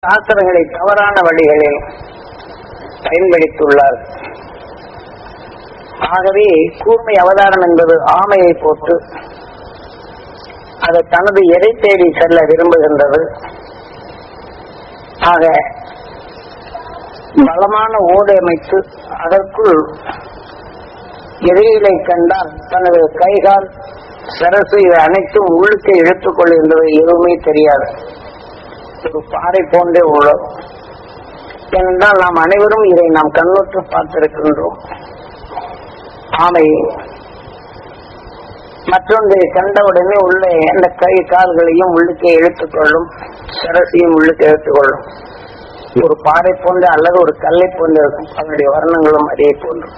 சாஸ்திரங்களை தவறான வழிகளில் பயன்படுத்தியுள்ளார். ஆகவே கூர்மை அவதாரம் என்பது ஆமையை போட்டு அது தனது எடை தேடி செல்ல விரும்புகின்றது. ஆக பலமான ஓடு அமைத்து அதற்குள் எதிரிகளை கண்டால் தனது கைகால் சரசு இவை அனைத்தும் உள்ளுக்கு இழுத்துக் கொள்கின்றது. எதுவுமே தெரியாது, ஒரு பாறை போன்றே உள்ளது. ஏனென்றால் நாம் அனைவரும் இதை நாம் கண்ணுற்று பார்த்திருக்கின்றோம். ஆமை மற்றொன்றை கண்டவுடனே உள்ளே அந்த கை கால்களையும் உள்ளுக்கே இழுத்துக் கொள்ளும், சரசையும் உள்ளுக்கு இழுத்துக் கொள்ளும். ஒரு பாறை போன்ற அல்லது ஒரு கல்லை போன்று இருக்கும். அதனுடைய வர்ணங்களும் அதே போன்று.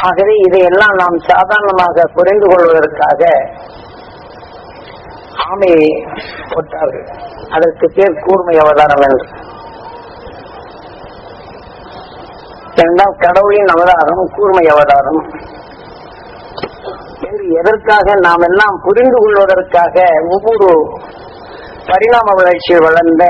ஆகவே இதையெல்லாம் நாம் சாதாரணமாக புரிந்து கொள்வதற்காக ஆமையை போட்டார்கள். அதற்கு பேர் கூர்மை அவதாரம் என்று. இரண்டாம் கடவுளின் அவதாரம் கூர்மை அவதாரம் என்று எதற்காக நாம் எல்லாம் புரிந்து கொள்வதற்காக ஒவ்வொரு பரிணாம வளர்ச்சியில் வளர்ந்த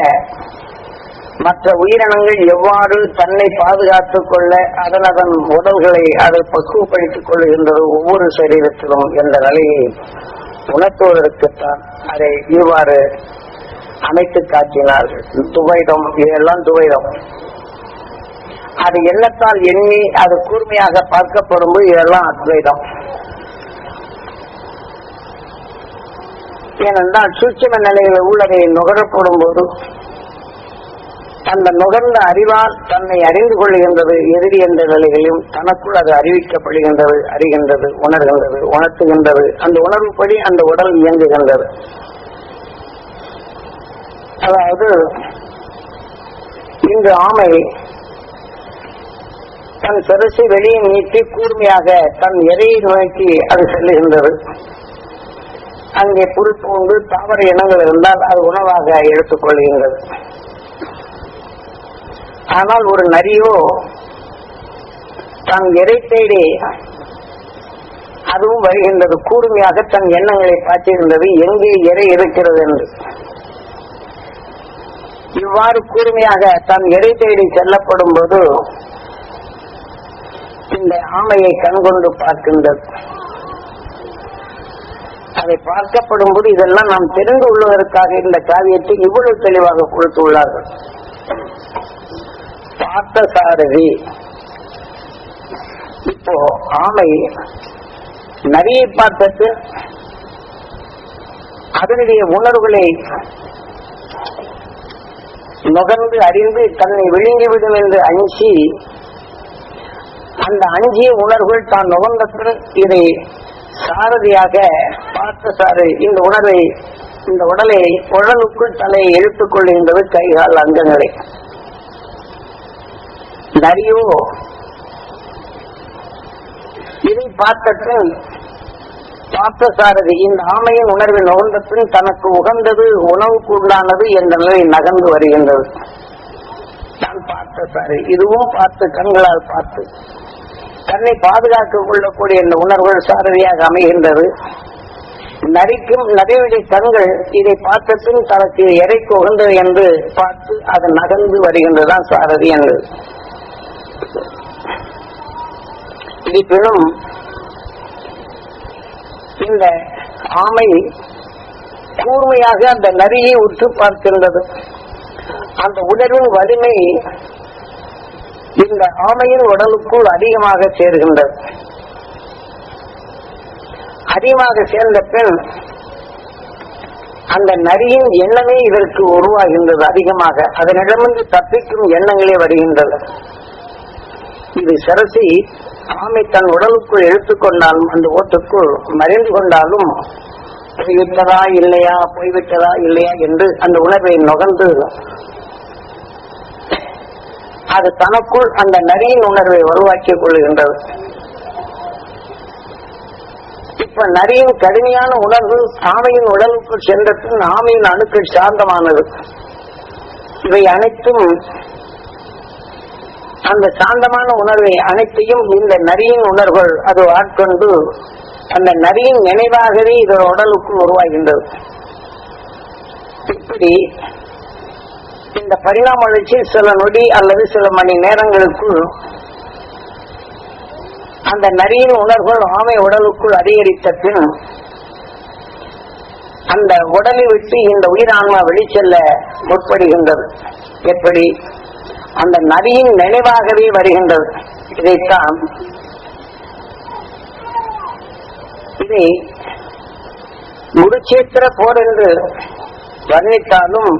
மற்ற உயிரினங்கள் எவ்வாறு தன்னை பாதுகாத்துக் கொள்ள அதன் உடல்களை அதை பக்குவப்படுத்திக் கொள்கின்றது ஒவ்வொரு சரீரத்திலும் என்ற நிலையை உணர்த்துவதற்குத்தான் அதை இவ்வாறு அமைத்து காட்டினார்கள். துவைதம், இதெல்லாம் துவைதம். அது எண்ணத்தால் எண்ணி அது கூர்மையாக பார்க்கப்படும் போது இதெல்லாம் அத்வைதம். ஏனென்றால் சூட்சும நிலையில் உள்ளதை நுகரப்படும் போது அந்த நுகர்ந்த அறிவால் தன்னை அறிந்து கொள்கின்றது. எதிரி என்ற நிலைகளிலும் தனக்குள் அது அறிவிக்கப்படுகின்றது, அறிகின்றது, உணர்கின்றது, உணர்த்துகின்றது. அந்த உணர்வுப்படி அந்த உடல் இயங்குகின்றது. அதாவது இன்று ஆமை தன் சிரசை வெளியே நீட்டி கூர்மையாக தன் எரையை நோக்கி அது செல்லுகின்றது. அங்கே புல் பூண்டு தாவர இனங்கள் இருந்தால் அது உணவாக எடுத்துக் கொள்கின்றது. ஆனால் ஒரு நரியோ தன் எடை தேடி அதுவும் வருகின்றது. கூர்மையாக தன் எண்ணங்களை காட்டுகின்றது, எங்கே எடை இருக்கிறது என்று. இவ்வாறு கூர்மையாக தன் எடை தேடி செல்லப்படும் போது இந்த ஆமையை கண்கொண்டு பார்க்கின்றது. அதை பார்க்கப்படும் போது இதெல்லாம் நாம் தெரிந்து கொள்வதற்காக இந்த காவியத்தை இவ்வளவு தெளிவாக கொடுத்துள்ளார்கள். பார்த்த சாரதி. இப்போ ஆமை நரியை பார்த்துட்டு அதனுடைய உணர்வுகளை நுகர்ந்து அறிந்து தன்னை விழுங்கிவிடும் என்று அஞ்சி அந்த அஞ்சிய உணர்வுகள் தான் நுகர்ந்தவுடன் இதை சாரதியாக பார்த்த சாரதி இந்த உணர்வை இந்த உடலை உடலுக்குள் தலையை இழுத்துக் கொள்கின்றது, கைகால் அங்கங்களை. நரியோ இதை பார்த்தபின் பார்த்த சாரதி இந்த ஆமையின் உணர்வை நுகர்ந்த பின் தனக்கு உகந்தது உணவுக்கு உண்டானது என்ற நிலை நகர்ந்து வருகின்றது. நான் பார்த்த சாரதி இதுவும் பார்த்து கண்களால் பார்த்து தன்னை பாதுகாக்க கொள்ளக்கூடிய இந்த உணர்வுகள் சாரதியாக அமைகின்றது. நரிக்கும் நரியுடைய கண்கள் இதை பார்த்த பின் தனக்கு எரைக்கு உகந்தது என்று பார்த்து அது நகர்ந்து வருகின்றதுதான் சாரதி என்று. இருப்பினும் இந்த ஆமை கூர்மையாக அந்த நரியை உற்று பார்க்கின்றது. அந்த உணர்வின் வலிமை இந்த ஆமையின் உடலுக்குள் அதிகமாக சேர்கின்றது. அதிகமாக சேர்ந்த பின் அந்த நரியின் எண்ணமே இதற்கு உருவாகின்றது. அதிகமாக அதனிடமிருந்து தப்பிக்கும் எண்ணங்களே வருகின்றது. இது சரசி ஆமை தன் உடலுக்குள் எடுத்துக்கொண்டாலும் அந்த ஓட்டுக்குள் மறைந்து கொண்டாலும் போய்விட்டதா இல்லையா போய்விட்டதா இல்லையா என்று அந்த உணர்வை நுகர்ந்து அது தனக்குள் அந்த நரியின் உணர்வை உருவாக்கிக் கொள்கின்றது. இப்ப நரியின் கடுமையான உணர்வு ஆமையின் உடலுக்குள் சென்ற பின் ஆமையின் அணுக்கள் சாந்தமானது. இவை அனைத்தும் அந்த சாந்தமான உணர்வை அனைத்தையும் இந்த நரியின் உணர்வுகள் அது ஆட்கொண்டு அந்த நரியின் நினைவாகவே இதன் உடலுக்குள் உருவாகின்றது. இப்படி இந்த பரிணாம வளர்ச்சி சில நொடி அல்லது சில மணி நேரங்களுக்குள் அந்த நரியின் உணர்வுகள் ஆமை உடலுக்குள் அதிகரித்த பின் அந்த உடலை விட்டு இந்த உயிரான்மா வெளிச்செல்ல முற்படுகின்றது. எப்படி? அந்த நரியின் நினைவாகவே வருகின்றது. இதைத்தான் இதை குருச்சேத்திர போர் என்று வர்ணித்தாலும்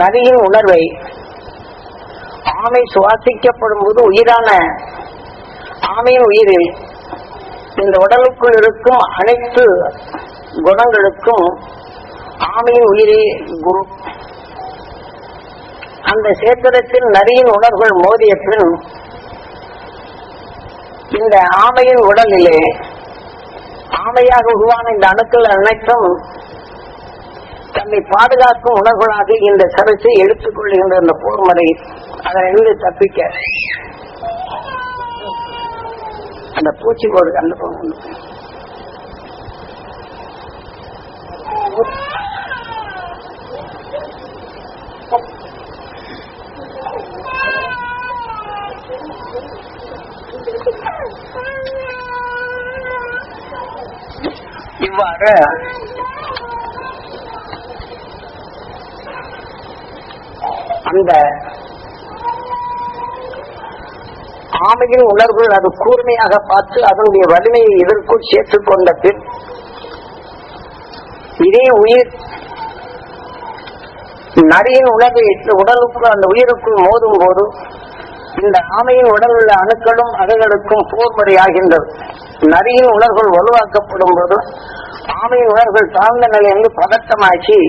நரியின் உணர்வை ஆமை சுவாசிக்கப்படும் போது உயிரான ஆமையின் உயிரில் இந்த உடலுக்குள் இருக்கும் அனைத்து குணங்களுக்கும் ஆமையின் உயிரே குரு. அந்த சேத்திரத்தில் நரியின் உணர்வுகள் மோதிய பின் இந்த ஆமையின் உடலிலே ஆமையாக உருவான இந்த அணுக்கள் அனைத்தும் தன்னை பாதுகாக்கும் உணர்வுகளாக இந்த சரசை எடுத்துக் கொள்கின்ற இந்த போர் முறை அதனிருந்து தப்பிக்க அந்த பூச்சி போடு கண்டு போகணும். இவ்வாறு அந்த ஆமையின் உணர்வுகள் அது கூர்மையாக பார்த்து அதனுடைய வலிமையை இதற்குள் சேர்த்துக் கொண்ட பின் இதே உயிர் நரியின் உணர்வை உடலுக்குள் அந்த உயிருக்குள் மோதும் போது இந்த ஆமையின் உடல் உள்ள அணுக்களும் அவைகளுக்கும் போர் முறையாகின்றது. நரியின் உணர்வுகள் வலுவாக்கப்படும் போது ஆமையின் உணர்வுகள் தாழ்ந்த நிலையிலிருந்து பதட்டமாக்கி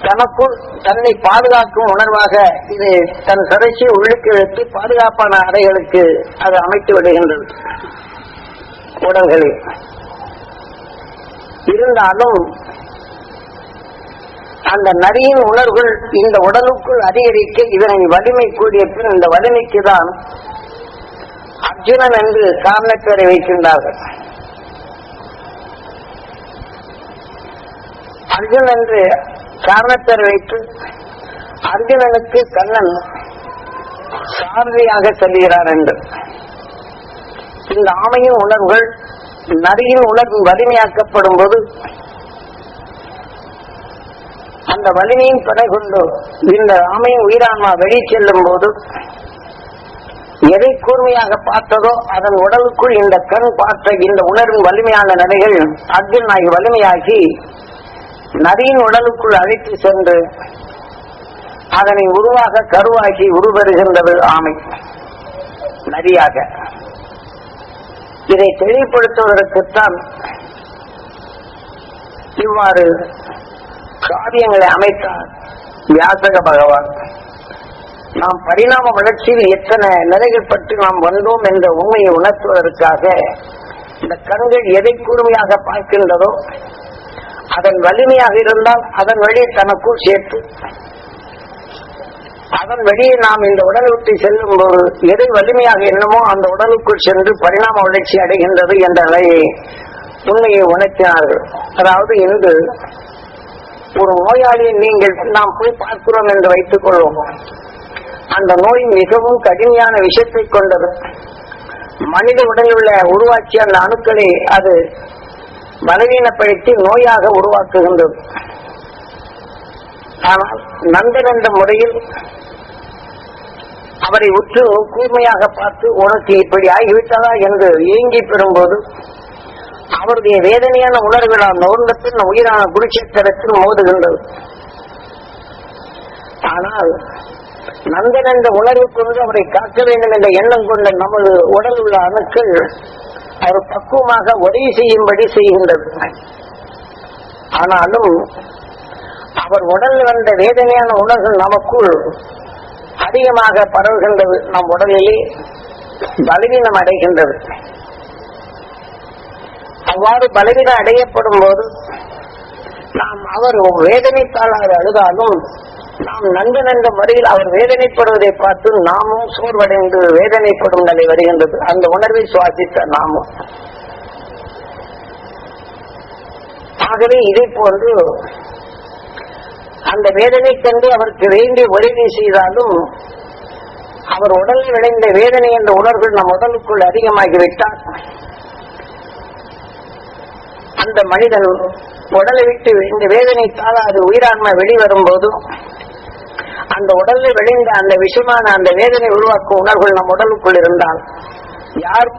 தனக்குள் தன்னை பாதுகாக்கும் உணர்வாக இது தன் சரைச்சி உள்ளுக்கு வைத்து பாதுகாப்பான அறைகளுக்கு அது அமைத்து விடுகின்றது. உடல்களில் இருந்தாலும் அந்த நரியின் உணர்வுகள் இந்த உடலுக்குள் அதிகரிக்க இதனை வலிமை கூடிய பின் இந்த வலிமைக்கு தான் அர்ஜுனன் என்று காரணப்பேரை வைக்கின்றார்கள். அர்ஜுனன் என்று காரணப்பேரை வைத்து அர்ஜுனனுக்கு கண்ணன் சாரதியாக செல்கிறார் என்று இந்த ஆமையின் உணர்வுகள் நரியின் உணர்வு வலிமையாக்கப்படும் போது அந்த வலிமையின் துணை கொண்டு இந்த ஆமையின் உயிரான்மா வெளியே செல்லும் போது எதை கூர்மையாக பார்த்ததோ அதன் உடலுக்குள் இந்த கண் பார்த்த இந்த உணர்வின் வலிமையான நிலைகள் அர்ஜுனாகி வலிமையாகி நரியின் உடலுக்குள் அழைத்து சென்று அதனை உருவாக கருவாகி உருவருகின்றது ஆமை நரியாக. இதை தெளிவுபடுத்துவதற்குத்தான் இவ்வாறு காரியங்களை அமைத்தார் வியாசக பகவான். நாம் பரிணாம வளர்ச்சியில் எத்தனை நிலைகள் பற்றி நாம் வந்தோம் என்ற உண்மையை உணர்த்துவதற்காக இந்த கண்கள் எதை கூர்மையாக பார்க்கின்றதோ அதன் வலிமையாக இருந்தால் அதன் வழியை தனக்குள் சேர்த்து அதன் வெளியே நாம் இந்த உடலை விட்டு செல்லும் போது எதை வலிமையாக என்னமோ அந்த உடலுக்குள் சென்று பரிணாம வளர்ச்சி அடைகின்றது என்ற நிலையை உண்மையை உணர்த்தினார்கள். அதாவது இன்று ஒரு நோயாளியை நீங்கள் நாம் போய் பார்க்கிறோம் என்று வைத்துக் கொள்வோம். அந்த நோய் மிகவும் கடுமையான விஷத்தை கொண்டது. மனித உடலில் உள்ள உருவாக்கிய அந்த அணுக்களை அது பலவீனப்படுத்தி நோயாக உருவாக்குகின்றது. ஆனால் நந்தன் என்ற முறையில் அவரை உற்று கூர்மையாக பார்த்து உனக்கு இப்படி ஆகிவிட்டதா என்று ஏங்கி பெறும்போது அவருடைய வேதனையான உணர்வுகளால் நோர்ந்த பின் உயிரான குருட்சேத்திரத்தில் மோதுகின்றது. ஆனால் நந்தன் என்ற உணர்வு கொண்டு அவரை காக்க வேண்டும் என்ற எண்ணம் கொண்ட நமது உடல் உள்ள அணுக்கள் அவர் பக்குவமாக உதவி செய்யும்படி செய்கின்றது. ஆனாலும் அவர் உடலில் வந்த வேதனையான உணர்வுகள் நமக்குள் அதிகமாக பரவுகின்றது. நம் உடலிலே பலவீனம் அடைகின்றது. அவ்வாறு பலவீனம் அடையப்படும் போது நாம் அவர் வேதனைத்தால் அவர் அழுதாலும் நாம் நண்பன் என்ற முறையில் அவர் வேதனைப்படுவதை பார்த்து நாமும் சோர்வடைந்து வேதனைப்படும் நிலை வருகின்றது. அந்த உணர்வை சுவாசித்த நாமும் ஆகவே இதை போன்று அந்த வேதனை கண்டு அவருக்கு வேண்டிய உதவி செய்தாலும் அவர் உடலில் விளைந்த வேதனை என்ற உணர்வு நம் உடலுக்குள் அதிகமாகிவிட்டார். அந்த மனிதன் உடலை விட்டு இந்த வேதனை தாழாது உயிரான்மை வெளிவரும் போது அந்த உடலில் விளைந்த அந்த விஷமான அந்த வேதனை உருவாக்கும் உணர்வுகள் நம் உடலுக்குள் இருந்தால் யார்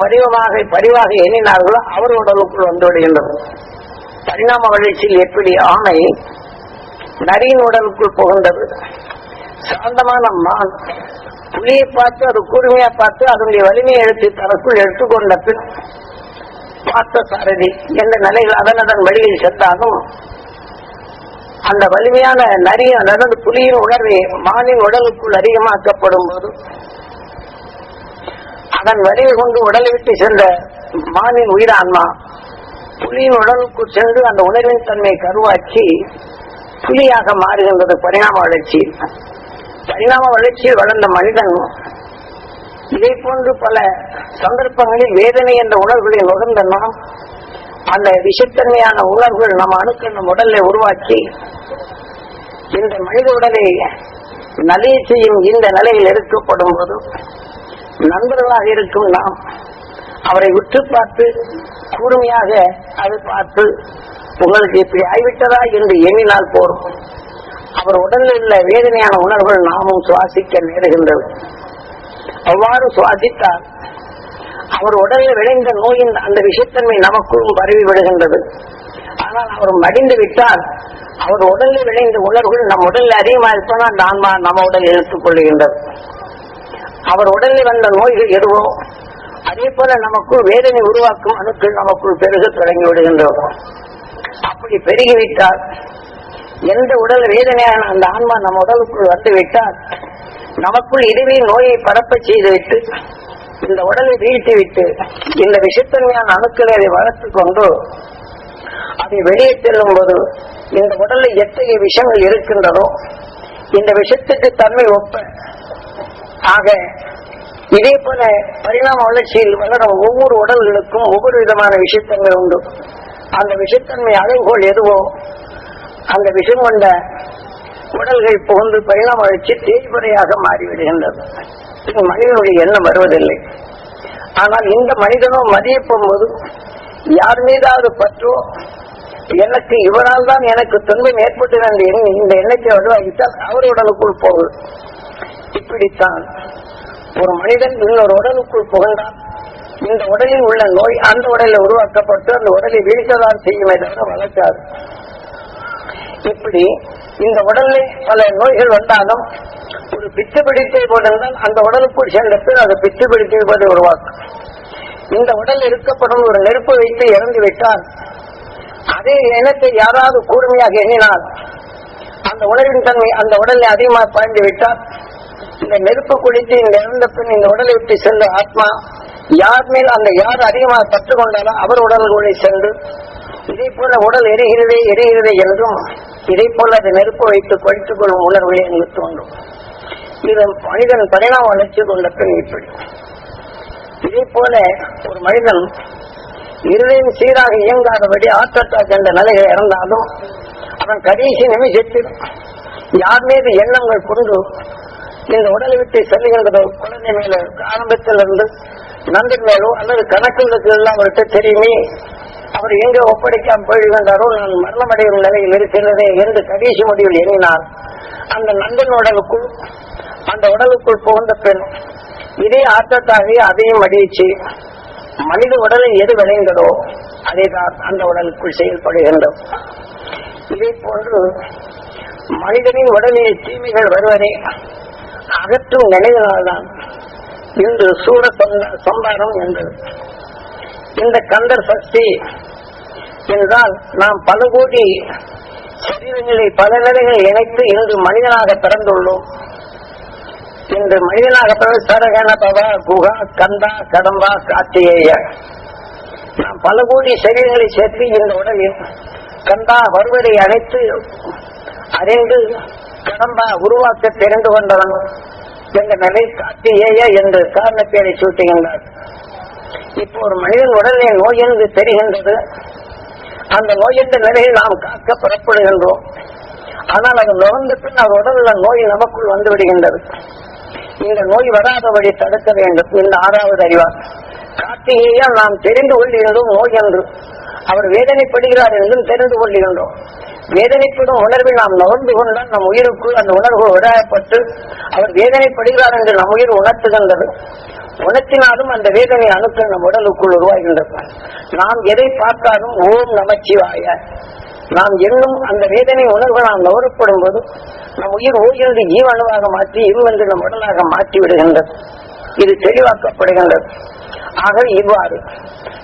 பரிவாக எண்ணினார்களோ அவர் உடலுக்குள் வந்து விடுகின்றது. பரிணாம வளர்ச்சியில் எப்படி ஆணை நரியின் உடலுக்குள் புகுந்தது, சாந்தமான மான் புலியை பார்த்து அது கூர்மையா பார்த்து அதனுடைய வலிமையை எடுத்து தனக்குள் எடுத்துக்கொண்ட பின் பார்த்த சாரதி என்ற நிலையில் அதன் வழியில் சென்றாலும் அந்த வலிமையான நரி அதாவது புலியின் உணர்வை மானின் உடலுக்குள் அதிகமாக்கப்படும் போது அதன் வலிமை கொண்டு உடலை விட்டு சென்ற மானின் உயிரான்மா புலியின் உடலுக்குள் சென்று அந்த உணர்வின் தன்மை கருவாக்கி புலியாக மாறுகின்றது. பரிணாம வளர்ச்சி. பரிணாம வளர்ச்சியில் வளர்ந்த மனிதன் இதே போன்று பல சந்தர்ப்பங்களில் வேதனை என்ற உணர்வுகளை நுகர்ந்த நாம் அந்த விஷத்தன்மையான உணர்வுகள் நம் அணுக்கள் நம் உடலை உருவாக்கி இந்த மனித உடலை நலிய செய்யும் இந்த நிலையில் எடுக்கப்படும் போது நண்பர்களாக இருக்கும் நாம் அவரை உற்று பார்த்து கூர்மையாக அதை பார்த்து உங்களுக்கு இப்படி ஆய்விட்டதா என்று எண்ணினால் போரும். அவர் உடலில் உள்ள வேதனையான உணர்வுகள் நாமும் சுவாசிக்க நேருகின்றது. அவ்வாறு சுவாசித்தால் அவர் உடலில் விளைந்த நோயின் அந்த விஷத்தன்மை நமக்குள்ளும் பரவி விடுகின்றது. ஆனால் அவர் மடிந்து விட்டால் அவர் உடலில் விளைந்த உணர்வுகள் நம் உடலில் அதிகமாக இருப்பதால் அந்த ஆன்மா நம்ம உடல் எடுத்துக் கொள்ளுகின்றது. அவர் உடலில் வந்த நோய்கள் எதுவோ அதே போல நமக்குள் வேதனை உருவாக்கும் அணுக்கள் நமக்குள் பெருக தொடங்கி விடுகின்றோம். அப்படி பெருகிவிட்டால் எந்த உடல் வேதனையான அந்த ஆன்மா நம்ம உடலுக்குள் வந்துவிட்டால் நமக்குள் இதுவே நோயை பரப்ப செய்துவிட்டு இந்த உடலை வீழ்த்திவிட்டு இந்த விஷத்தன்மையான அணுக்களை அதை வளர்த்துக் கொண்டு அதை வெளியே செல்லும் போது இந்த உடலில் எத்தகைய விஷங்கள் இருக்கின்றதோ இந்த விஷத்துக்கு தன்மை ஒப்ப ஆக இதே போல பரிணாம வளர்ச்சியில் வளரும் ஒவ்வொரு உடல்களுக்கும் ஒவ்வொரு விதமான விஷத்தன்மை உண்டு. அந்த விஷத்தன்மை அளவுகோல் எதுவோ அந்த விஷம் கொண்ட உடல்கள் புகுந்து பரிணாம வளர்ச்சி தேய்முறையாக மாறிவிடுகின்றது. மனிதனுடைய எண்ணம் வருவதில்லை. ஆனால் இந்த மனிதனோ மதியப்பும் போது யார் மீதாவது பற்றோ எனக்கு இவரால் தான் எனக்கு துன்பம் ஏற்பட்டது என்று எண்ணி இந்த எண்ணத்தை வலுவாகித்தால் அவர் உடலுக்குள் போகுது. இப்படித்தான் ஒரு மனிதன் இன்னொரு உடலுக்குள் புகழ்ந்தால் இந்த உடலில் உள்ள நோய் அந்த உடலில் உருவாக்கப்பட்டு அந்த உடலை வீழ்த்ததான் செய்யுமே தவிர வளர்க்காது. இப்படி இந்த உடலில் பல நோய்கள் வந்தாலும் ஒரு பிச்சு பிடித்தை போட்டிருந்தால் அந்த உடலுக்குள் சென்ற பின் அது பிச்சு பிடித்தை போது உருவாக்கும். இந்த உடல் இருக்கப்படும் ஒரு நெருப்பு வைத்து இறந்து விட்டால் அதே எண்ணத்தை யாராவது கூர்மையாக எண்ணினால் அந்த உணர்வின் தன்மை அந்த உடலை அதிகமாக பாய்ந்து விட்டால் இந்த நெருப்பு குளித்து இந்த இறந்த பின் இந்த உடலை விட்டு சென்ற ஆத்மா யார் மேல் அந்த யார் அதிகமாக பற்று கொண்டாலும் அவர் உடல்களை சென்று இதே போல உடல் எரிகிறதே என்றும் இதே போல அதை நெருப்பு வைத்து கொழித்துக் கொள்ளும் உணர்வுகளை எங்களுக்கு தோன்றும். இது மனிதன் பரிணாம வளர்ச்சி கொண்ட பின் இப்படி இதே போல ஒரு மனிதன் இருதயம் சீராக இயங்காதபடி ஹார்ட் அட்டாக் என்ற நிலையில் இறந்தாலும் அவன் கடைசி நிமிஷத்தில் யார் மீது எண்ணங்கள் கொண்டு இந்த உடலை விட்டு செல்லுகின்றதோ குழந்தை மேல ஆரம்பத்திலிருந்து நண்பன் மேலோ அல்லது கணக்குகளுக்கு எல்லாம் அவர்கிட்ட தெரியுமே அவர் எங்க ஒப்படைக்காம போயிடுகின்றாரோ நான் மரணமடையும் நிலையில் இருக்கின்றதே என்று கடைசி முடிவில் எண்ணினார் அந்த நண்பன் உடலுக்குள் அந்த உடலுக்குள் புகுந்த பெண் இதே ஆட்டத்தாகி அதையும் அடிச்சு மனித உடலில் எது விளைந்ததோ அதேதான் அந்த உடலுக்குள் செயல்படுகின்றது. இதே போன்று மனிதனின் உடலில் தீமைகள் வருவதை அகற்றும் நினைவினால்தான் இன்று சூர சம்பாரம் என்றது. இந்த கந்தர் சக்தி என்றால் நாம் பல கோடி சரீரங்களை பல நிலைகளை இணைத்து இன்று மனிதனாக பிறந்துள்ளோம். இன்று மனிதனாக பிறகு சரகண பவா குகா கந்தா கடம்பா கார்த்திகேய நாம் பல கோடி சரீரங்களை சேர்த்து இந்த உடலில் கந்தா வருவதை அழைத்து அறிந்து கடம்பா உருவாக்க தெரிந்து கொண்டவன் என்ற நிலை கார்த்திகேய என்று காரண பேரை சூட்டுகின்றார். இப்போ ஒரு மனிதன் உடலே நோய் என்று தெரிகின்றது. அந்த நோய் என்ற நிலையில் நாம் காக்க புறப்படுகின்றோம். ஆனால் அது நுகர்ந்த பின் அது உடல்ல நோய் நமக்குள் வந்து விடுகின்றது. இந்த நோய் வராதபடி தடுக்க வேண்டும். இந்த 6வது அறிவார். கார்த்திகேயால் நாம் தெரிந்து கொள்கின்றோம் நோய் என்று. அவர் வேதனைப்படுகிறார் என்றும் தெரிந்து கொள்கின்றோம். வேதனைப்படும் உணர்வில் நாம் நுகர்ந்து கொண்டால் நம் உயிருக்குள் அந்த உணர்வு விடாயப்பட்டு அவர் வேதனைப்படுகிறார் என்று நம் உயிர் உணர்த்துகின்றது. உணர்த்தினாலும் அந்த வேதனை அணுக்கள் நம் உடலுக்குள் உருவாகின்றது. நாம் எதை பார்த்தாலும் ஓம் நமச்சிவாய நாம் என்னும் அந்த வேதனை உணர்வு நாம் நுகரப்படும் போது நம் உயிர் ஓய்ந்து ஜீவனுவாக மாற்றி இருவென்று நம் உடலாக மாற்றி விடுகின்றது. இது தெளிவாக்கப்படுகின்றது. ஆக இவ்வாறு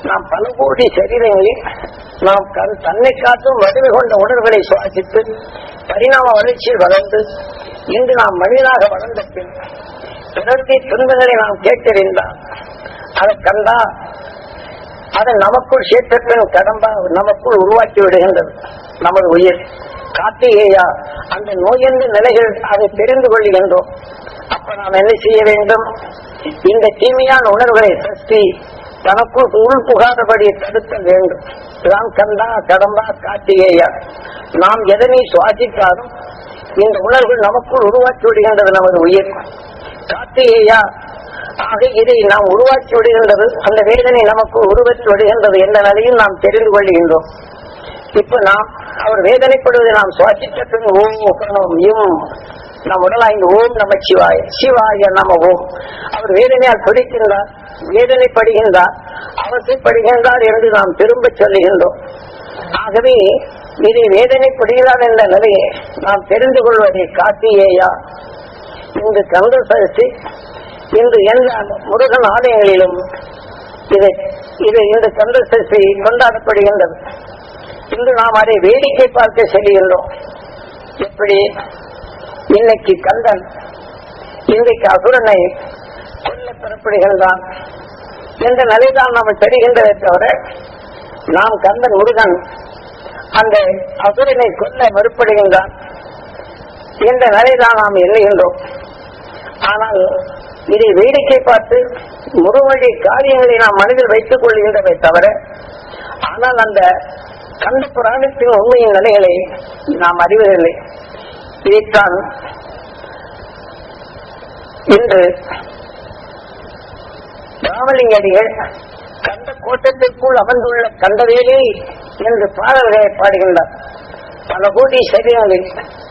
நாம் பல கோடி சரீரங்களில் நாம் தன்னை காட்டும் வலிமை கொண்ட உணர்வுகளை சுவாசித்து பரிணாம வளர்ச்சியில் வளர்ந்து இன்று நாம் மனிதனாக வளர்ந்த பின் பிறருடைய துன்பங்களை நாம் கேட்டறிந்தால் அதை கண்டா அதை நமக்குள் சேர்த்த பின் கடம்பா நமக்குள் உருவாக்கி விடுகின்றது நமது உயிர். கார்த்திகேயா அந்த நோயென்ற நிலைகள் அதை தெரிந்து கொள்கின்றோம். அப்ப நாம் என்ன செய்ய வேண்டும்? இந்த தீமையான உணர்வுகளை சக்தி தனக்குள் உள் புகாதபடி தடுக்க வேண்டும். தான் கண்டா கடம்பா கார்த்திகேயா நாம் எதனை சுவாசித்தாலும் இந்த உணர்வுகள் நமக்குள் உருவாக்கி விடுகின்றது நமது உயிர். கார்த்திகேயா ஆக இதை நாம் உருவாக்கி விடுகின்றது. அந்த வேதனை நமக்கு உருவாக்கி விடுகின்றது என்ற நிலையில் நாம் தெரிந்து கொள்கின்றோம். இப்ப நாம் அவர் வேதனைப்படுவதை நாம் சுவாசித்த பின் ஓம் நம் உடலாய்ந்து ஓம் நம சிவாய சிவாய நம ஓம். அவர் வேதனையால் துடிக்கின்றார், வேதனைப்படுகின்றார், அவசைப்படுகின்றார் என்று நாம் திரும்ப சொல்லுகின்றோம். ஆகவே இதை வேதனைப்படுகிறார் என்ற நிலையை நாம் தெரிந்து கொள்வதை கார்த்திகேயா இன்று கந்த சஷ்டி இன்று எந்த முருகன் ஆலயங்களிலும் இது இந்த கந்த சஷ்டி கொண்டாடப்படுகின்றது. இன்று நாம் அதை வேடிக்கை பார்க்க செல்கின்றோம். எப்படி இன்னைக்கு கந்தன் இன்றைக்கு அசுரனை கொல்ல பெறப்படுகின்றான் என்ற நிலைதான் நாம் தெரிகின்றதை தவிர நாம் கந்தன் முருகன் அந்த அசுரனை கொல்ல மறுப்படுகின்றான் என்ற நிலைதான் நாம் எண்ணுகின்றோம். ஆனால் இதை வேடிக்கை பார்த்து முருகனுடைய காரியங்களை நாம் மனதில் வைத்துக் கொள்கின்றதை தவிர ஆனால் அந்த கந்த புராணத்தின் உண்மையின் நிலைகளை நாம் அறிவதில்லை. இதைத்தான் இன்று ராமலிங்கடிகள் கந்த கோட்டத்திற்குள் அமர்ந்துள்ள கந்தவேலி என்று பாடல்களை பாடுகின்றார். பல கோடி சரீரங்களில்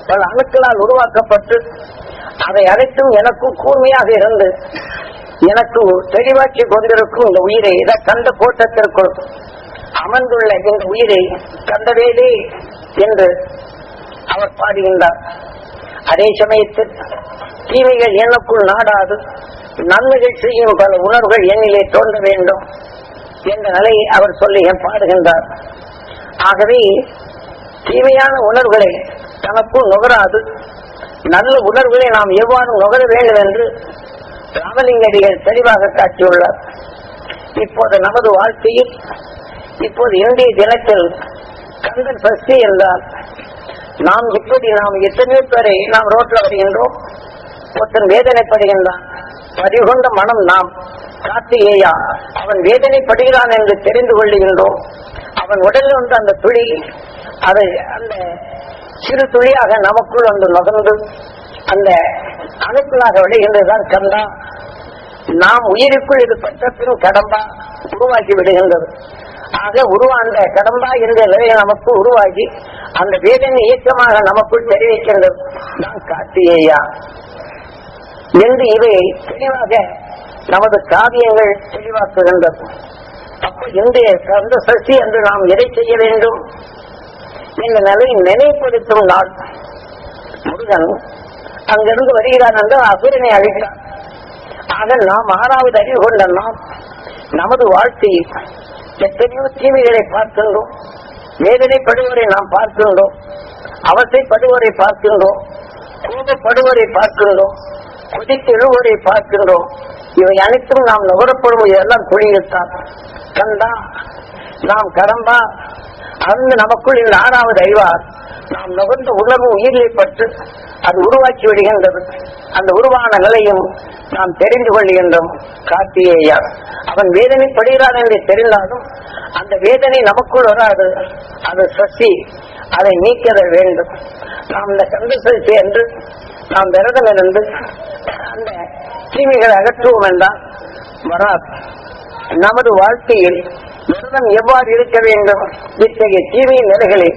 பல அணுக்களால் உருவாக்கப்பட்டு அதை அனைத்தும் எனக்கும் கூர்மையாக இருந்து எனக்கு தெளிவாக்கி கொண்டிருக்கும் இந்த உயிரை கந்த கோட்டத்திற்குள் அமர்ந்துள்ள இந்த உயிரை கந்தவேலி என்று அவர் பாடுகின்றார். அதே சமயத்தில் தீமைகள் எனக்குள் நாடாது நன்மைகள் செய்யும் பல உணர்வுகள் என்னிலே தோன்ற வேண்டும் என்ற நிலையை அவர் சொல்லி பாடுகின்றார். ஆகவே தீமையான உணர்வுகளை தனக்குள் நுகராது நல்ல உணர்வுகளை நாம் எவ்வாறு நுகர வேண்டும் என்று ராமலிங்கடிகள் தெளிவாக காட்டியுள்ளார். இப்போது நமது வாழ்க்கையில் இப்போது இன்றைய தினத்தில் கந்தன் சஷ்டி என்றால் நாம் இப்படி நாம் எத்தனையோ பேரை நாம் ரோட்ல வருகின்றோம். ஒருத்தன் வேதனைப்படுகின்றான், பறிகொண்ட மனம் நாம் கார்த்திகேயா அவன் வேதனைப்படுகிறான் என்று தெரிந்து கொள்ளுகின்றோம். அவன் உடலில் வந்து அந்த துளி அதை அந்த சிறு துளியாக நமக்குள் வந்து நகர்ந்து அந்த அணுக்களாக விடுகின்றதுதான் கந்தா. நாம் உயிருக்குள் இது பட்ட பின் கடம்பா உருவாக்கி விடுகின்றது. ஆக உருவாந்த கடம்பா என்ற நிலையை நமக்கு உருவாக்கி அந்த வேதனை இயக்கமாக நமக்குள் தெரிவிக்கின்றது நான் கார்த்திகேயா என்று இவை தெளிவாக நமது காவியங்கள் தெளிவாக்குகின்றது. அப்ப இன்றைய கந்த சஷ்டி என்று நாம் எதை செய்ய வேண்டும் என்ற நிலையை நினைப்படுத்தும் நாள். முருகன் அங்கிருந்து வருகிறான் என்று அசுரனை அழைக்கிறார். ஆக நாம் 6வது அறிவு கொண்ட நாம் நமது வாழ்க்கையில் எத்தனையோ தீமைகளை பார்க்கின்றோம், வேதனைப்படுவரை நாம் பார்க்கின்றோம், அவசைப்படுவரை பார்க்கின்றோம், கோபப்படுவரை பார்க்கின்றோம், கொதித்து எழுவரை பார்க்கின்றோம். இவை அனைத்தும் நாம் நுகரப்படுவது எல்லாம் குழியத்தான். கண்டா நாம் கடம்பா அந்த நமக்குள் இந்த 6வது அறிவார் நாம் நுகர்ந்த உணர்வு உயிரிலை பற்று அது உருவாக்கி விடுகின்றது. அந்த உருவான நிலையும் நாம் தெரிந்து கொள்கின்றோம். கார்த்திகேயா அவன் வேதனைப்படுகிறான் என்று தெரிந்தாலும் அந்த வேதனை நமக்குள் வராது. அது சசி அதை நீக்க வேண்டும். நாம் இந்த கந்த சதுர்த்தி என்று நாம் விரதம் இருந்து அந்த தீமைகளை அகற்றுவோம் என்றால் வராது. நமது வாழ்க்கையில் விரதம் எவ்வாறு இருக்க வேண்டும்? இத்தகைய தீமை நிலைகளை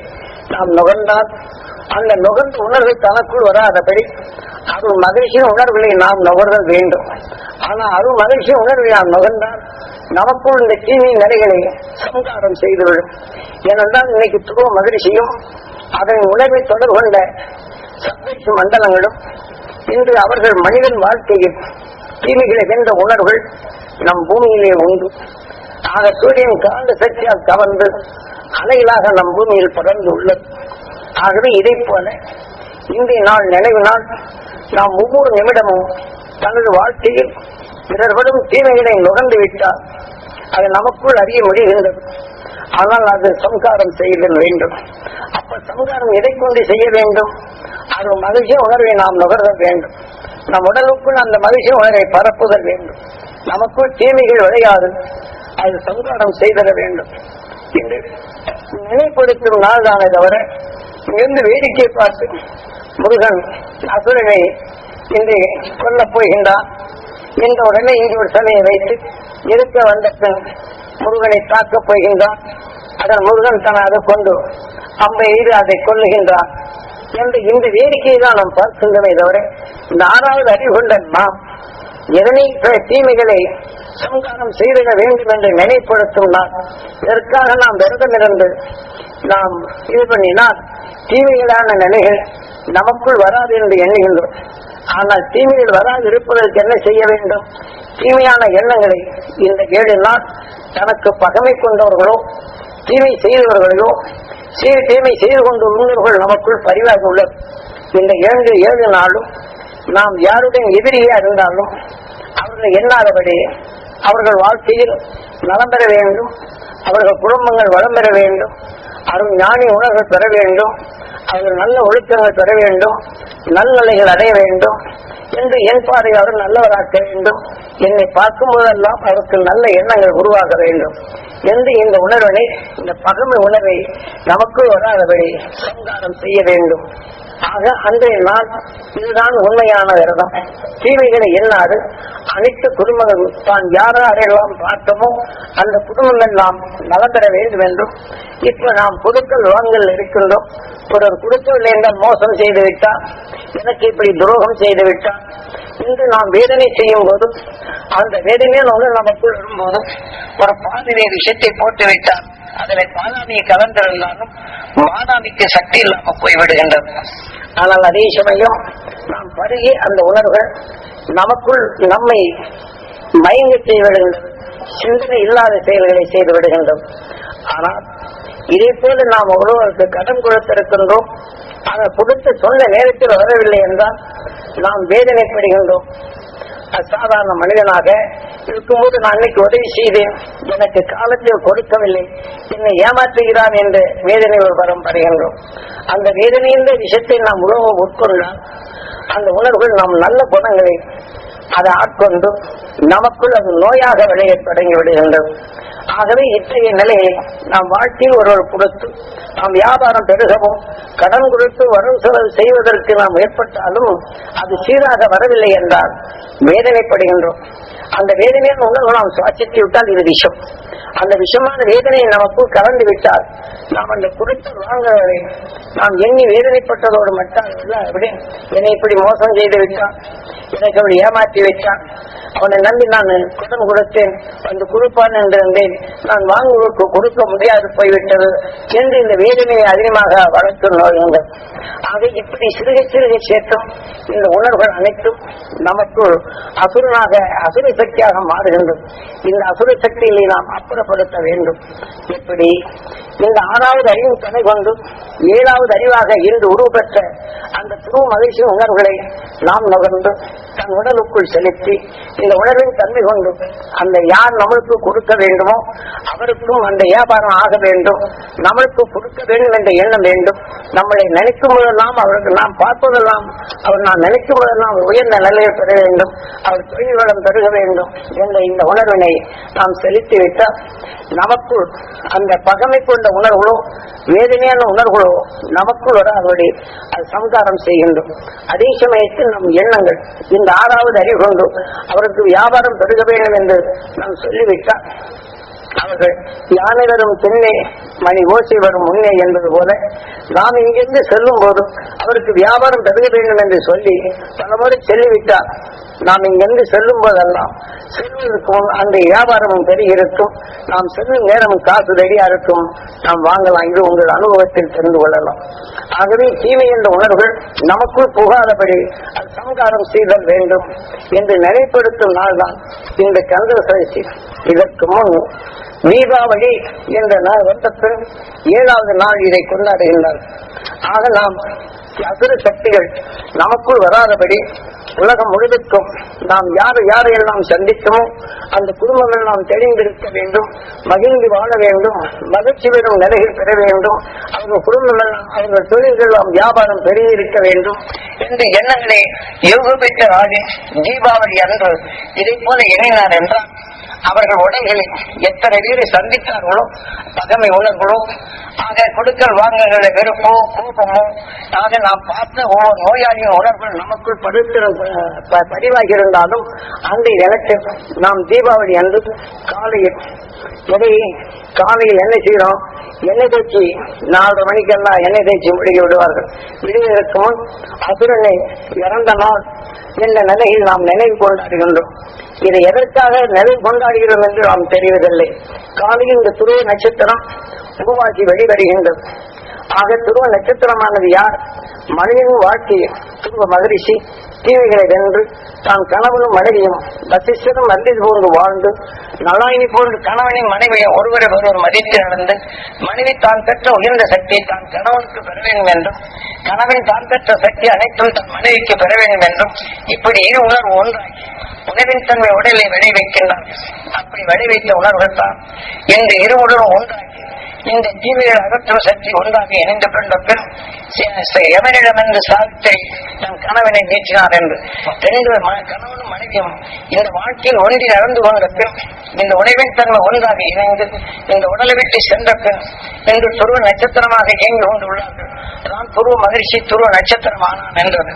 நாம் நுகர்ந்தால் அந்த நுகர்ந்த உணர்வை தனக்குள் வராதபடி அருள் மகிழ்ச்சியின் உணர்வுகளை நாம் நுகர்தல் வேண்டும். ஆனால் அருள் மகிழ்ச்சியின் உணர்வை நாம் நுகர்ந்தால் நமக்குள் இந்த தீமை நிலைகளை சம்காரம் செய்துவிடும். ஏனென்றால் இன்னைக்கு துருவ மகிழ்ச்சியும் அதன் உணர்வை தொடர்பு கொண்ட சந்தோஷ மண்டலங்களும் இன்று அவர்கள் மனிதன் வாழ்க்கையில் தீமைகளை வென்ற உணர்வுகள் நம் பூமியிலே உண்டு. ஆக சூரியன் காந்த சக்தியால் கவர்ந்து அலைகளாக நம் பூமியில் படர்ந்து உள்ளது. ஆகவே இதை போல இன்றைய நாள் நினைவு நாள் நாம் ஒவ்வொரு நிமிடமும் தனது வாழ்க்கையில் பிறர்படும் தீமைகளை நுகர்ந்து விட்டால் அது நமக்குள் அறிய முடிகின்றது. ஆனால் அது சம்காரம் செய்ய வேண்டும். அப்ப சம்காரம் எதை கொண்டு செய்ய வேண்டும்? அது மகிழ்ச்சி உணர்வை நாம் நுகர்தல் வேண்டும். நம் உடலுக்குள் அந்த மகிழ்ச்சி உணர்வை பரப்புதல் வேண்டும். நமக்குள் தீமைகள் விளையாது அது சம்காரம் செய்தர வேண்டும் என்று நினைப்படுத்தும் நாள் தானே தவிர இங்கிருந்து வேடிக்கை பார்த்து முருகன் அசுரனை இன்று கொல்லப் போகின்றான் என்ற உடனே இங்கு ஒரு சிலையை வைத்து எதிர்க்க வந்த முருகனை தாக்கப் போகின்றான். அதன் முருகன் தன் அதை கொண்டு அம்பை எய்து அதை கொல்லுகின்றான் என்று இந்த வேடிக்கையை தான் நாம் பார்க்கின்றமே தவிர இந்த 6வது அறிவு கொண்ட நாம் எதனை தீமைகளை சம்காரம் செய்திட வேண்டும் என்று நினைப்படுத்தும் நாள். இதற்காக நாம் விரதமிருந்து நாம் இது பண்ணினால் தீமைகளான நிலைகள் நமக்குள் வராது என்று எண்ணுகின்றோம். ஆனால் தீமைகள் வராது இருப்பதற்கு என்ன செய்ய வேண்டும்? தீமையான எண்ணங்களை இந்த 7 நாள் தனக்கு பகமை கொண்டவர்களோ தீமை செய்தவர்களோ தீமை செய்து கொண்டு உள்ளவர்கள் நமக்குள் பரிவாக உள்ளது. இந்த 7 நாளும் நாம் யாருடைய எதிரியா இருந்தாலும் அவர்கள் எண்ணாதபடி அவர்கள் வாழ்க்கையில் நலம் பெற வேண்டும், அவர்கள் குடும்பங்கள் வளம் பெற வேண்டும், அருள் ஞானி உணர்வு பெற வேண்டும், அவர்கள் நல்ல ஒழுக்கங்கள் பெற வேண்டும், நல்நிலைகள் அடைய வேண்டும் என்று என் பார்வையாளர் நல்லவராக்க வேண்டும். என்னை பார்க்கும் போதெல்லாம் அவருக்கு நல்ல எண்ணங்கள் உருவாக வேண்டும் என்று இந்த உணர்வினை இந்த பகமை உணர்வை நமக்கு வராதபடி சங்காரம் செய்ய வேண்டும். ஆக அன்றைய நாள் இதுதான் உண்மையான விரதம். தீமைகளை எண்ணாது அனைத்து குடும்பங்கள் தான் யாரெல்லாம் பார்த்தோமோ அந்த குடும்பங்கள் எல்லாம் நலம் பெற வேண்டும் என்றும் இப்ப நாம் பொருட்கள் வாங்கல் இருக்கின்றோம். ஒருவர் கொடுக்கவில்லை என்றால் மோசம் செய்து விட்டார், எனக்கு இப்படி துரோகம் செய்து விட்டார் என்று நாம் வேதனை செய்யும் போது அந்த வேதனையில் ஒன்று நமக்குள் வரும்போது ஒரு பாதிலே விஷத்தை போட்டு வைத்தார், அதில் பாதாமியை கலந்திருந்தாலும் பாதாமிக்கு சக்தி இல்லாமல் போய்விடுகின்றது. ஆனால் அதே சமயம் நாம் பருகி அந்த உணர்வுகள் நமக்குள் நம்மை மயங்க செய்து விடுகின்றது, சிந்தனை இல்லாத செயல்களை செய்து விடுகின்றோம். ஆனால் இதே போல நாம் ஒருவருக்கு கடன் கொடுத்திருக்கின்றோம், அதை கொடுத்து சொன்ன நேரத்தில் வரவில்லை என்றால் நாம் வேதனைப்படுகின்றோம். சாதாரண மனிதனாக இருக்கும்போது நான் அன்னைக்கு உதவி செய்தேன், எனக்கு காலத்தில் கொடுக்கவில்லை, என்னை ஏமாற்றுகிறான் என்ற வேதனை ஒரு வரம் படுகின்றோம். அந்த வேதனையின் விஷயத்தை நாம் உணவு உட்கொண்டால் அந்த உணர்வுகள் நாம் நல்ல குணங்களை அதை ஆட்கொண்டு நமக்குள் அது நோயாக விளைய தொடங்கி விடுகின்றது. ஆகவே இத்தகைய நிலையை நாம் வாழ்க்கையில் ஒருவர் கொடுத்து நாம் வியாபாரம் பெருகவும் கடன் கொடுத்து வரவு செலவு செய்வதற்கு நாம் ஏற்பட்டாலும் அது சீராக வரவில்லை என்றால் வேதனைப்படுகின்றோம். அந்த வேதனையான உணர்வு நாம் சுவாசித்து விட்டால் இது விஷம். அந்த விஷமான வேதனையை நமக்குள் கலந்து விட்டால் நாம் அந்த கொடுத்த வாங்குவதை நாம் எண்ணி வேதனைப்பட்டதோடு மட்டும் விட என்னை இப்படி மோசம் செய்து விட்டான், எனக்கு அப்படி ஏமாற்றி வைத்தான், அவனை நம்பி நான் கடன் கொடுத்தேன், வந்து கொடுப்பான் என்றிருந்தேன், நான் வாங்குவதற்கு கொடுக்க முடியாது போய்விட்டது என்று இந்த வேதனையை அதிகமாக வளர்த்து நோயுங்கள். ஆக இப்படி சிறுக சிறுக சேர்த்தும் இந்த உணர்வுகள் அனைத்தும் நமக்கு அசுரனாக அசுர சக்தியாக மாறுகின்றது. இந்த அசுர சக்திகளை நாம் அப்புறப்படுத்த வேண்டும். எப்படி இந்த 6வது அறிவு துணை கொண்டு 7வது அறிவாக இருந்து உருவப்பெற்ற அந்த துருவ மகிழ்ச்சி உணர்வுகளை நாம் நுகர்ந்து தன் உடலுக்குள் செலுத்தி இந்த உணர்வின் தன்மை கொண்டு அந்த யார் நம்மளுக்கு கொடுக்க வேண்டுமோ அவருக்கும் அந்த வியாபாரம் ஆக வேண்டும், நம்மளுக்கு கொடுக்க வேண்டும் என்ற எண்ணம் வேண்டும். நம்மளை நினைக்கும் போதெல்லாம் அவருக்கு நாம் பார்ப்பதெல்லாம் அவர் நான் நினைக்கும் போதெல்லாம் அவர் உயர்ந்த நிலையை பெற வேண்டும், அவர் தொழில் வளம் பெருக வேண்டும். வேண்டும் என்ற இந்த உணர்வினை நாம் செலுத்திவிட்டால் நமக்குள் அந்த பகமை கொண்ட உணர்வுகளோ வேதனையான உணர்வுகளோ நமக்குள் வர அவருடைய அது சம்காரம் செய்கின்றோம். அதே சமயத்தில் நம் எண்ணங்கள் இந்த 6வது அறிவு கொண்டு அவருக்கு வியாபாரம் பெருக வேண்டும் என்று நாம் சொல்லிவிட்டால் அவர்கள் யானை வரும் பின்னே மணி ஓசை வரும் முன்னே என்பது போல நாம் இங்கிருந்து செல்லும் போது அவருக்கு வியாபாரம் பெருக வேண்டும் என்று சொல்லி பலமுறை சொல்லிவிட்டால் நாம் இங்கிருந்து செல்லும் போதெல்லாம் செல்வதற்கும் அந்த வியாபாரமும் பெருகிருக்கும். நாம் செல்லும் நேரமும் காசு ரெடியா இருக்கும், நாம் வாங்கலாம். இது உங்கள் அனுபவத்தில் தெரிந்து கொள்ளலாம். ஆகவே தீமை என்ற உணர்வுகள் நமக்குள் புகாதபடி அது சம்காரம் செய்தல் வேண்டும் என்று நினைப்படுத்தும் நாள் தான் இந்த கந்த சதுர்த்தி. இதற்கு முன் தீபாவளி என்ற நாள் வந்தப்பின் 7வது நாள் இதை கொண்டாடுகின்றார். ஆக நாம் அசுர சக்திகள் நமக்குள் வராதபடி உலகம் முழுவதுக்கும் நாம் யாரையெல்லாம் சந்தித்தோமோ அந்த குடும்பங்கள் நாம் தெரிந்திருக்க வேண்டும், மகிழ்ந்து வாழ வேண்டும், மகிழ்ச்சி பெறும் நிலையில் பெற வேண்டும், அவர்கள் குடும்பங்கள் அவர்கள் தொழில்கள் வியாபாரம் பெருகியிருக்க வேண்டும் என்று எண்ணங்களை யோகபெற்ற ஆகிய தீபாவளி அன்று இதை போல எண்ணினார் என்றால் அவர்கள் உடல்களில் எத்தனை பேரை சந்தித்தார்களோ பகமை உணர்வுகளோ ஆக கொடுக்கல் வாங்கல்களை வெறுப்போ கோபமோ ஆக நாம் பார்த்த ஒவ்வொரு நோயாளியின் உணர்வுகள் நமக்குள் பதிவாகியிருந்தாலும் அந்த இடத்தில் நாம் தீபாவளி அன்று காலையில் என்ன செய்யறோம், எண்ணெய் தேய்ச்சி 4:30 மணிக்கெல்லாம் எண்ணெய் தேய்ச்சி முடிக்க விடுவார்கள். விடுவதற்கு முன் அசுரனை இறந்த நாள் என்ற நிலையில் நாம் நினைவு கொண்டாடுகின்றோம். இதை எதற்காக நினைவு கொண்டாடுகிறோம் என்று நாம் தெரிவதில்லை. காலையில் இந்த துருவ நட்சத்திரம் உருவாக்கி வெளிவருகின்றது. ஆக துருவ நட்சத்திரமானது யார்? மனிதனின் வாழ்க்கையில் துருவ மகரிஷி தீமைகளை வென்று தான் கணவனும் மனைவியும் வசிஷ்டரும் மந்திரி போன்று வாழ்ந்து நலாயினி போன்று கணவனின் மனைவியும் ஒருவரை ஒருவர் மதித்து நடந்து மனைவி தான் பெற்ற உயர்ந்த சக்தியை தான் கணவனுக்கு பெற வேண்டும் என்றும் கணவன் தான் பெற்ற சக்தி அனைத்தும் தன் மனைவிக்கு பெற வேண்டும் என்றும் இப்படி இரு உணர்வு ஒன்றாகி உணவின் தன்மை உடலை விளைவிக்கின்றார். அப்படி விளைவித்த உணர்வுகள் தான் இந்த இரு உணர்வும் ஒன்றாகி இந்த ஜீவிகள் அகற்றும் சக்தி ஒன்றாக இணைந்து கொண்ட பின் எவரிடமென்று சாவித்திரை தன் கணவனை நீச்சினார் என்று 2 கணவனும் மனைவியும் இந்த வாழ்க்கையில் ஒன்றி நடந்து கொண்ட பின் இந்த உணவின் தன்மை ஒன்றாக இணைந்து இந்த உடலை விட்டு சென்ற பின் இன்று துருவ நட்சத்திரமாக இயங்கி கொண்டுள்ளார்கள். தான் துருவ மகிழ்ச்சி துருவ நட்சத்திரமானான் என்றது.